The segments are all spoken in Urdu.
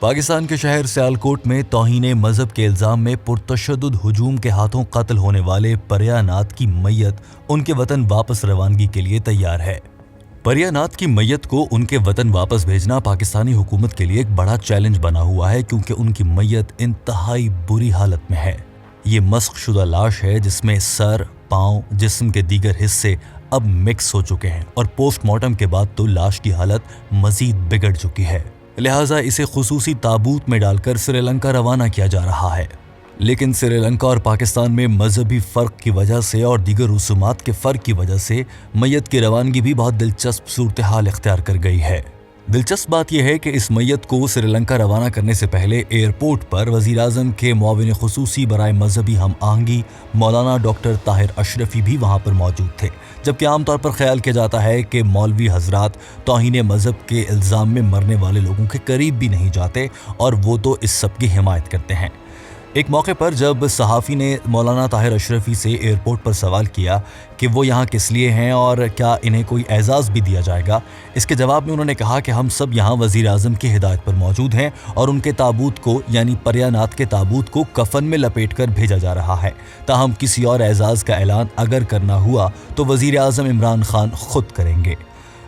پاکستان کے شہر سیالکوٹ میں توہین مذہب کے الزام میں پرتشدد ہجوم کے ہاتھوں قتل ہونے والے پریہ ناتھ کی میت ان کے وطن واپس روانگی کے لیے تیار ہے۔ پریہ ناتھ کی میت کو ان کے وطن واپس بھیجنا پاکستانی حکومت کے لیے ایک بڑا چیلنج بنا ہوا ہے، کیونکہ ان کی میت انتہائی بری حالت میں ہے۔ یہ مسخ شدہ لاش ہے جس میں سر، پاؤں، جسم کے دیگر حصے اب مکس ہو چکے ہیں اور پوسٹ مارٹم کے بعد تو لاش کی حالت مزید بگڑ چکی ہے، لہٰذا اسے خصوصی تابوت میں ڈال کر سری لنکا روانہ کیا جا رہا ہے۔ لیکن سری لنکا اور پاکستان میں مذہبی فرق کی وجہ سے اور دیگر رسومات کے فرق کی وجہ سے میت کی روانگی بھی بہت دلچسپ صورتحال اختیار کر گئی ہے۔ دلچسپ بات یہ ہے کہ اس میت کو سری لنکا روانہ کرنے سے پہلے ایئرپورٹ پر وزیر اعظم کے معاون خصوصی برائے مذہبی ہم آہنگی مولانا ڈاکٹر طاہر اشرفی بھی وہاں پر موجود تھے، جبکہ عام طور پر خیال کیا جاتا ہے کہ مولوی حضرات توہین مذہب کے الزام میں مرنے والے لوگوں کے قریب بھی نہیں جاتے اور وہ تو اس سب کی حمایت کرتے ہیں۔ ایک موقع پر جب صحافی نے مولانا طاہر اشرفی سے ایئرپورٹ پر سوال کیا کہ وہ یہاں کس لیے ہیں اور کیا انہیں کوئی اعزاز بھی دیا جائے گا، اس کے جواب میں انہوں نے کہا کہ ہم سب یہاں وزیر اعظم کی ہدایت پر موجود ہیں اور ان کے تابوت کو یعنی پریہ ناتھ کے تابوت کو کفن میں لپیٹ کر بھیجا جا رہا ہے۔ تاہم کسی اور اعزاز کا اعلان اگر کرنا ہوا تو وزیر اعظم عمران خان خود کریں گے۔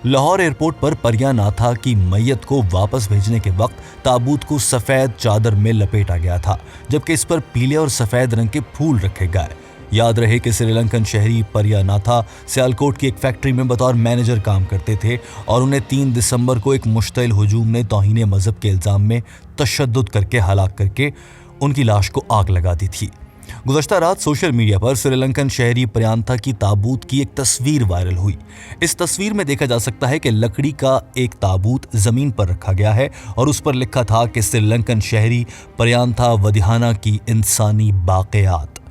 لاہور ایئرپورٹ پر پریہ ناتھا کی میت کو واپس بھیجنے کے وقت تابوت کو سفید چادر میں لپیٹا گیا تھا، جبکہ اس پر پیلے اور سفید رنگ کے پھول رکھے گئے۔ یاد رہے کہ سری لنکن شہری پریہ ناتھا سیالکوٹ کی ایک فیکٹری میں بطور مینیجر کام کرتے تھے اور انہیں 3 دسمبر کو ایک مشتعل ہجوم نے توہین مذہب کے الزام میں تشدد کر کے ہلاک کر کے ان کی لاش کو آگ لگا دی تھی۔ گزشتہ رات سوشل میڈیا پر سری لنکن شہری پریانتھا کی تابوت کی ایک تصویر وائرل ہوئی۔ اس تصویر میں دیکھا جا سکتا ہے کہ لکڑی کا ایک تابوت زمین پر رکھا گیا ہے اور اس پر لکھا تھا کہ سری لنکن شہری پریانتھا ودھیانہ کی انسانی باقیات۔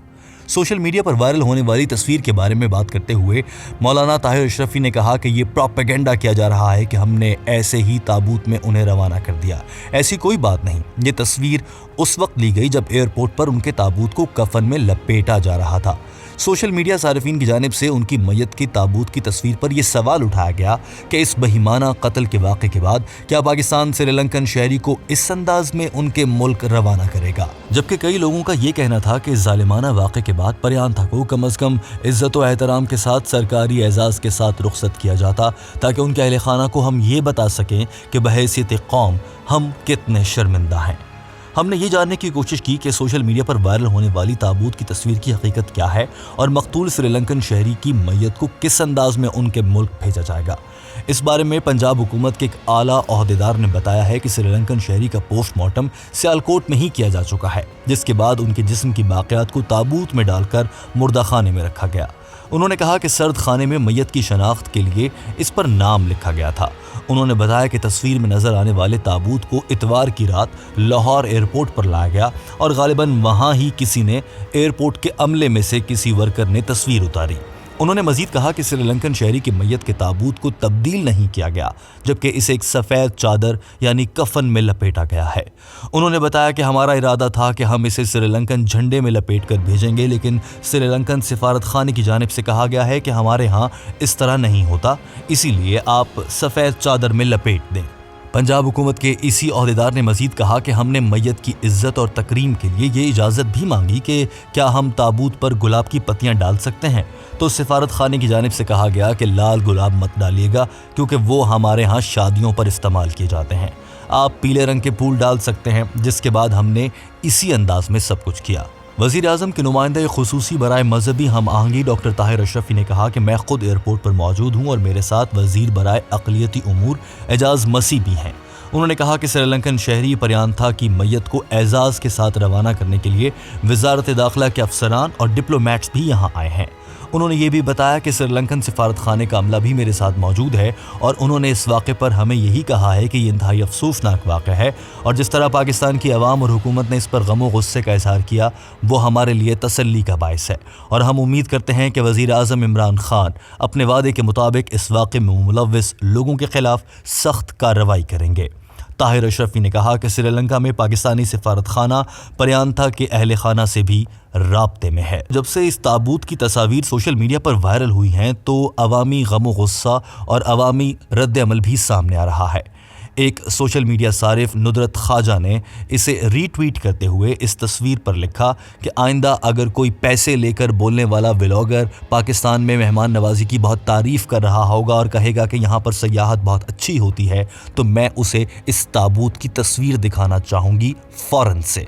سوشل میڈیا پر وائرل ہونے والی تصویر کے بارے میں بات کرتے ہوئے مولانا طاہر اشرفی نے کہا کہ یہ پروپیگنڈا کیا جا رہا ہے کہ ہم نے ایسے ہی تابوت میں انہیں روانہ کر دیا۔ ایسی کوئی بات نہیں۔ یہ تصویر اس وقت لی گئی جب ایئرپورٹ پر ان کے تابوت کو کفن میں لپیٹا جا رہا تھا۔ سوشل میڈیا صارفین کی جانب سے ان کی میت کی تابوت کی تصویر پر یہ سوال اٹھایا گیا کہ اس بہیمانہ قتل کے واقعے کے بعد کیا پاکستان سری لنکن شہری کو اس انداز میں ان کے ملک روانہ کرے گا، جبکہ کئی لوگوں کا یہ کہنا تھا کہ ظالمانہ واقعے کے بعد پریانتھا کو کم از کم عزت و احترام کے ساتھ سرکاری اعزاز کے ساتھ رخصت کیا جاتا تاکہ ان کے اہل خانہ کو ہم یہ بتا سکیں کہ بحیثیت قوم ہم کتنے شرمندہ ہیں۔ ہم نے یہ جاننے کی کوشش کی کہ سوشل میڈیا پر وائرل ہونے والی تابوت کی تصویر کی حقیقت کیا ہے اور مقتول سری لنکن شہری کی میت کو کس انداز میں ان کے ملک بھیجا جائے گا۔ اس بارے میں پنجاب حکومت کے ایک اعلیٰ عہدیدار نے بتایا ہے کہ سری لنکن شہری کا پوسٹ مارٹم سیالکوٹ میں ہی کیا جا چکا ہے، جس کے بعد ان کے جسم کی باقیات کو تابوت میں ڈال کر مردہ خانے میں رکھا گیا۔ انہوں نے کہا کہ سرد خانے میں میت کی شناخت کے لیے اس پر نام لکھا گیا تھا۔ انہوں نے بتایا کہ تصویر میں نظر آنے والے تابوت کو اتوار کی رات لاہور ایئرپورٹ پر لایا گیا اور غالباً وہاں ہی کسی نے ایئرپورٹ کے عملے میں سے کسی ورکر نے تصویر اتاری۔ انہوں نے مزید کہا کہ سری لنکن شہری کی میت کے تابوت کو تبدیل نہیں کیا گیا، جبکہ اسے ایک سفید چادر یعنی کفن میں لپیٹا گیا ہے۔ انہوں نے بتایا کہ ہمارا ارادہ تھا کہ ہم اسے سری لنکن جھنڈے میں لپیٹ کر بھیجیں گے، لیکن سری لنکن سفارت خانے کی جانب سے کہا گیا ہے کہ ہمارے ہاں اس طرح نہیں ہوتا، اسی لیے آپ سفید چادر میں لپیٹ دیں۔ پنجاب حکومت کے اسی عہدیدار نے مزید کہا کہ ہم نے میت کی عزت اور تکریم کے لیے یہ اجازت بھی مانگی کہ کیا ہم تابوت پر گلاب کی پتیاں ڈال سکتے ہیں، تو سفارت خانے کی جانب سے کہا گیا کہ لال گلاب مت ڈالیے گا کیونکہ وہ ہمارے ہاں شادیوں پر استعمال کیے جاتے ہیں، آپ پیلے رنگ کے پھول ڈال سکتے ہیں، جس کے بعد ہم نے اسی انداز میں سب کچھ کیا۔ وزیر اعظم کے نمائندہ خصوصی برائے مذہبی ہم آہنگی ڈاکٹر طاہر اشرفی نے کہا کہ میں خود ایئرپورٹ پر موجود ہوں اور میرے ساتھ وزیر برائے اقلیتی امور اعجاز مسیح بھی ہیں۔ انہوں نے کہا کہ سری لنکن شہری پریانتھا کی میت کو اعزاز کے ساتھ روانہ کرنے کے لیے وزارت داخلہ کے افسران اور ڈپلومیٹس بھی یہاں آئے ہیں۔ انہوں نے یہ بھی بتایا کہ سری لنکن سفارت خانے کا عملہ بھی میرے ساتھ موجود ہے اور انہوں نے اس واقعے پر ہمیں یہی کہا ہے کہ یہ انتہائی افسوسناک واقعہ ہے اور جس طرح پاکستان کی عوام اور حکومت نے اس پر غم و غصے کا اظہار کیا وہ ہمارے لیے تسلی کا باعث ہے اور ہم امید کرتے ہیں کہ وزیر اعظم عمران خان اپنے وعدے کے مطابق اس واقعے میں ملوث لوگوں کے خلاف سخت کارروائی کریں گے۔ طاہر اشرفی نے کہا کہ سری لنکا میں پاکستانی سفارت خانہ پریانتھا کے اہل خانہ سے بھی رابطے میں ہے۔ جب سے اس تابوت کی تصاویر سوشل میڈیا پر وائرل ہوئی ہیں تو عوامی غم و غصہ اور عوامی رد عمل بھی سامنے آ رہا ہے۔ ایک سوشل میڈیا صارف ندرت خواجہ نے اسے ری ٹویٹ کرتے ہوئے اس تصویر پر لکھا کہ آئندہ اگر کوئی پیسے لے کر بولنے والا ولاگر پاکستان میں مہمان نوازی کی بہت تعریف کر رہا ہوگا اور کہے گا کہ یہاں پر سیاحت بہت اچھی ہوتی ہے تو میں اسے اس تابوت کی تصویر دکھانا چاہوں گی فوراً سے۔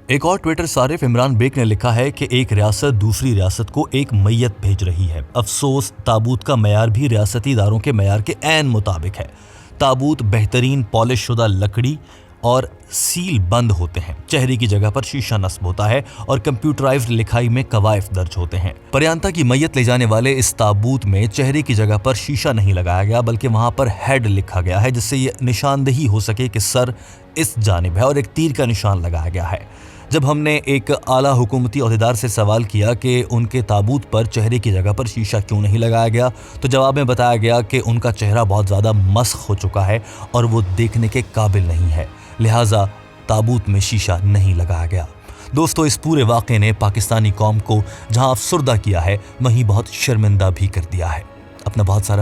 ایک اور ٹویٹر صارف عمران بیگ نے لکھا ہے کہ ایک ریاست دوسری ریاست کو ایک میت بھیج رہی ہے، افسوس تابوت کا معیار بھی ریاستی اداروں کے معیار کے عین مطابق ہے۔ تابوت بہترین پالش شدہ لکڑی اور سیل بند ہوتے ہیں، چہرے کی جگہ پر شیشہ نصب ہوتا ہے اور کمپیوٹرائزڈ لکھائی میں قوائف درج ہوتے ہیں۔ پریانتا کی میت لے جانے والے اس تابوت میں چہرے کی جگہ پر شیشہ نہیں لگایا گیا بلکہ وہاں پر ہیڈ لکھا گیا ہے، جس سے یہ نشاندہی ہو سکے کہ سر اس جانب ہے اور ایک تیر کا نشان لگایا گیا ہے۔ جب ہم نے ایک اعلیٰ حکومتی عہدیدار سے سوال کیا کہ ان کے تابوت پر چہرے کی جگہ پر شیشہ کیوں نہیں لگایا گیا تو جواب میں بتایا گیا کہ ان کا چہرہ بہت زیادہ مسخ ہو چکا ہے اور وہ دیکھنے کے قابل نہیں ہے، لہٰذا تابوت میں شیشہ نہیں لگایا گیا۔ دوستو، اس پورے واقعے نے پاکستانی قوم کو جہاں افسردہ کیا ہے وہیں بہت شرمندہ بھی کر دیا ہے۔ اپنا بہت سارا